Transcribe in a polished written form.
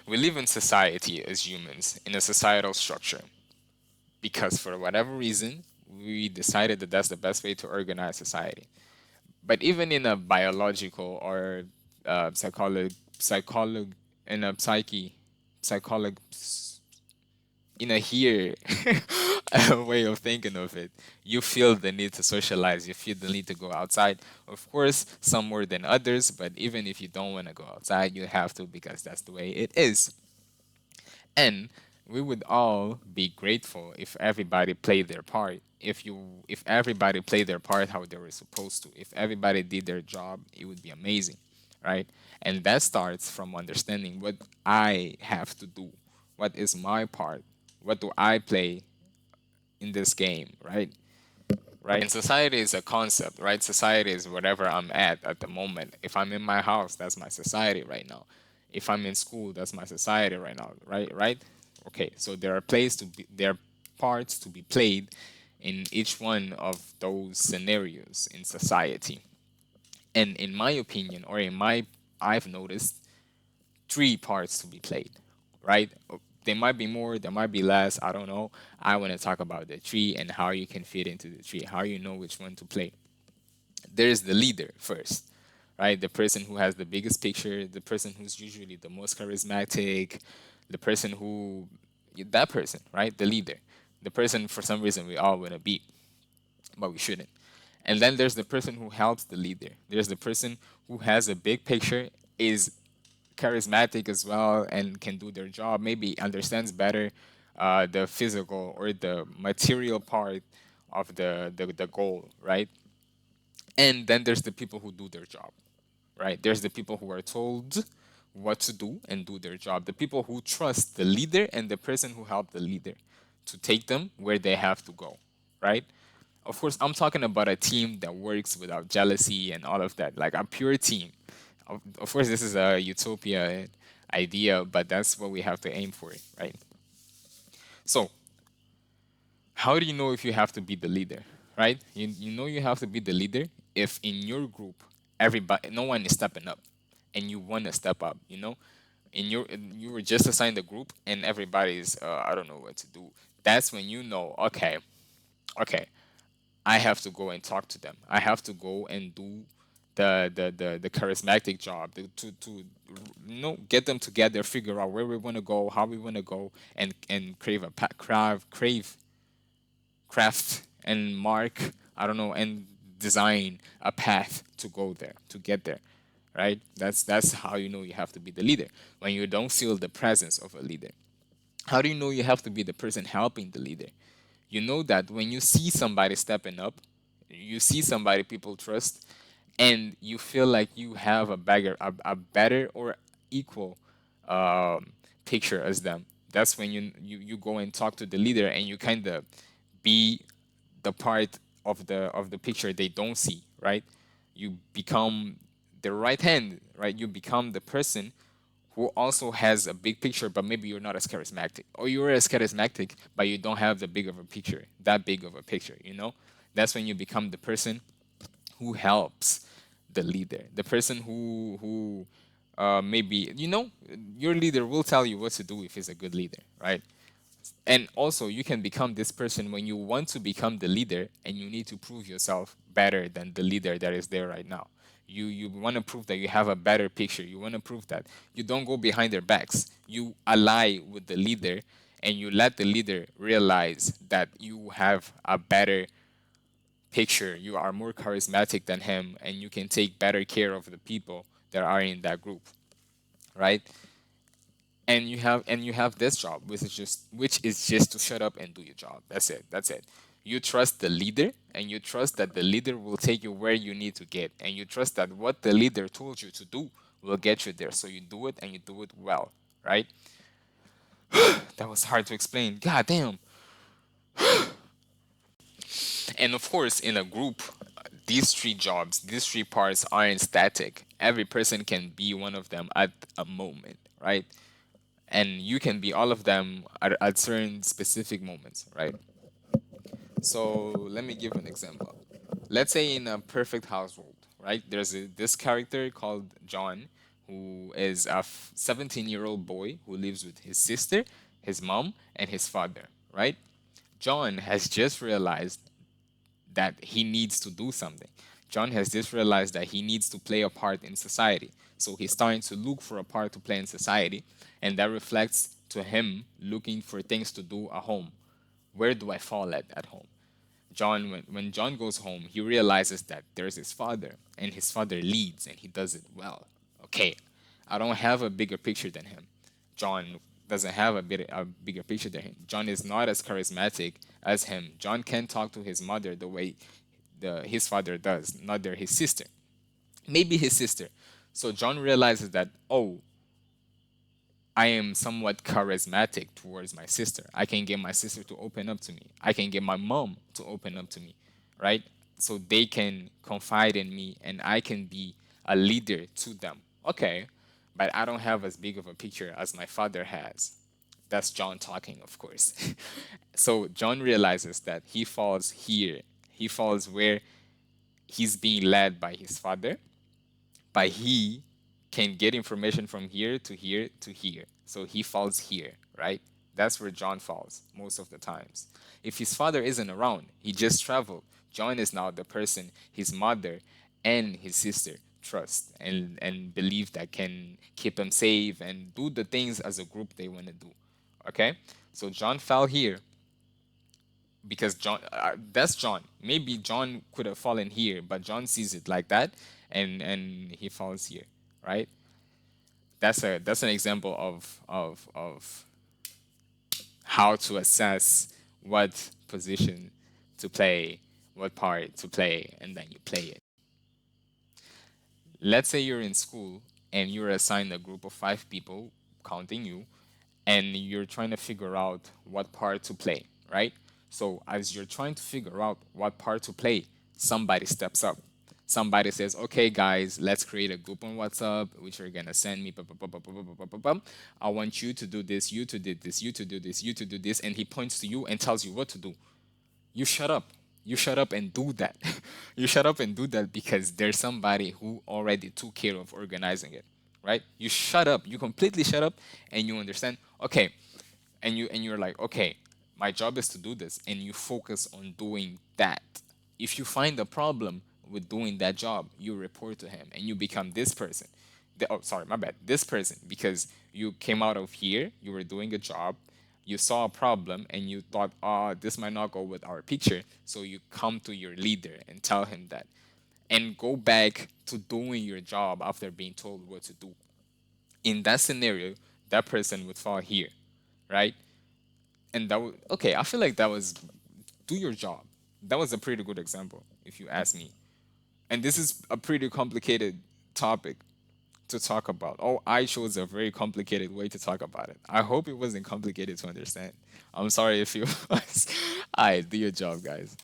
We live in society as humans, in a societal structure, because for whatever reason, we decided that that's the best way to organize society. But even in a biological or psycholog, in a psycholog, in a here way of thinking of it, you feel the need to socialize. You feel the need to go outside. Of course, some more than others, but even if you don't want to go outside, you have to because that's the way it is. And we would all be grateful if everybody played their part. If everybody played their part how they were supposed to. If everybody did their job, it would be amazing, right? And that starts from understanding what I have to do. What is my part? What do I play in this game, right? Right. And society is a concept, right? Society is whatever I'm at the moment. If I'm in my house, that's my society right now. If I'm in school, that's my society right now, right? Right? Okay. So there are parts to be played in each one of those scenarios in society. And in my opinion, or in my I've noticed three parts to be played, right? There might be more, there might be less, I don't know. I want to talk about the tree and how you can fit into the tree, how you know which one to play. There's the leader first, right? The person who has the biggest picture, the person who's usually the most charismatic, the person who, that person, right? The leader. The person for some reason we all want to be, but we shouldn't. And then there's the person who helps the leader. There's the person who has a big picture, is charismatic as well, and can do their job, maybe understands better the physical or the material part of the goal, right? And then there's the people who do their job, right? There's the people who are told what to do and do their job. The people who trust the leader and the person who helped the leader to take them where they have to go, right? Of course, I'm talking about a team that works without jealousy and all of that, like a pure team. Of course, this is a utopia idea, but that's what we have to aim for, right? So, how do you know if you have to be the leader, right? You know you have to be the leader if in your group everybody, no one is stepping up, and you want to step up. You were just assigned a group and everybody's I don't know what to do. That's when you know, okay, I have to go and talk to them. I have to go and do the charismatic job to get them together, figure out where we want to go, how we want to go, and craft and mark, I don't know, and design a path to go there, to get there, right? That's how you know you have to be the leader, when you don't feel the presence of a leader. How do you know you have to be the person helping the leader? You know that when you see somebody stepping up, you see somebody people trust, and you feel like you have a better or equal um, picture as them. That's when you go and talk to the leader, and you kind of be the part of the picture they don't see, right? You become the right hand, right? You become the person who also has a big picture, but maybe you're not as charismatic, or you're as charismatic, but you don't have the big of a picture, that big of a picture, you know? That's when you become the person who helps the leader, the person who maybe, your leader will tell you what to do if he's a good leader, right? And also, you can become this person when you want to become the leader and you need to prove yourself better than the leader that is there right now. You want to prove that you have a better picture. You want to prove that you don't go behind their backs. You ally with the leader, and you let the leader realize that you have a better picture. You are more charismatic than him, and you can take better care of the people that are in that group, right? And you have this job, which is just to shut up and do your job. That's it. You trust the leader, and you trust that the leader will take you where you need to get, and you trust that what the leader told you to do will get you there, so you do it, and you do it well, right? That was hard to explain, god damn. And of course, in a group, these three parts aren't static. Every person can be one of them at a moment, right? And you can be all of them at certain specific moments, right? So let me give an example. Let's say in a perfect household, right? This character called John, who is a 17-year-old boy who lives with his sister, his mom, and his father, right? John has just realized that he needs to do something. John has just realized that he needs to play a part in society. So he's starting to look for a part to play in society, and that reflects to him looking for things to do at home. Where do I fall at home? John, when John goes home, he realizes that there's his father, and his father leads, and he does it well. Okay, I don't have a bigger picture than him. John doesn't have a bigger picture than him. John is not as charismatic as him. John can't talk to his mother the way his father does, neither his sister. Maybe his sister. So John realizes that, oh, I am somewhat charismatic towards my sister. I can get my sister to open up to me. I can get my mom to open up to me, right? So they can confide in me and I can be a leader to them. Okay, but I don't have as big of a picture as my father has. That's John talking, of course. So John realizes that he falls here. He falls where he's being led by his father, but he can get information from here to here to here. So he falls here, right? That's where John falls most of the times. If his father isn't around, he just traveled. John is now the person his mother and his sister trust and believe that can keep him safe and do the things as a group they want to do. Okay? So John fell here because John, that's John. Maybe John could have fallen here, but John sees it like that, and he falls here, right? That's an example of how to assess what position to play, what part to play, and then you play it. Let's say you're in school and you're assigned a group of 5 people, counting you, and you're trying to figure out what part to play, right? So as you're trying to figure out what part to play, somebody steps up. Somebody says, "Okay, guys, let's create a group on WhatsApp, which you're gonna send me. I want you to do this, you to do this, you to do this, you to do this," and he points to you and tells you what to do. You shut up. You shut up and do that. You shut up and do that because there's somebody who already took care of organizing it, right? You shut up. You completely shut up and you understand, okay, and you're like, okay, my job is to do this, and you focus on doing that. If you find a problem with doing that job, you report to him and you become this person. Oh, sorry, my bad. This person, because you came out of here, you were doing a job, you saw a problem, and you thought, this might not go with our picture. So you come to your leader and tell him that, and go back to doing your job after being told what to do. In that scenario, that person would fall here, right? And that would, okay, I feel like that was do your job. That was a pretty good example, if you ask me. And this is a pretty complicated topic to talk about. Oh, I chose a very complicated way to talk about it. I hope it wasn't complicated to understand. I'm sorry if it was. All right, do your job, guys.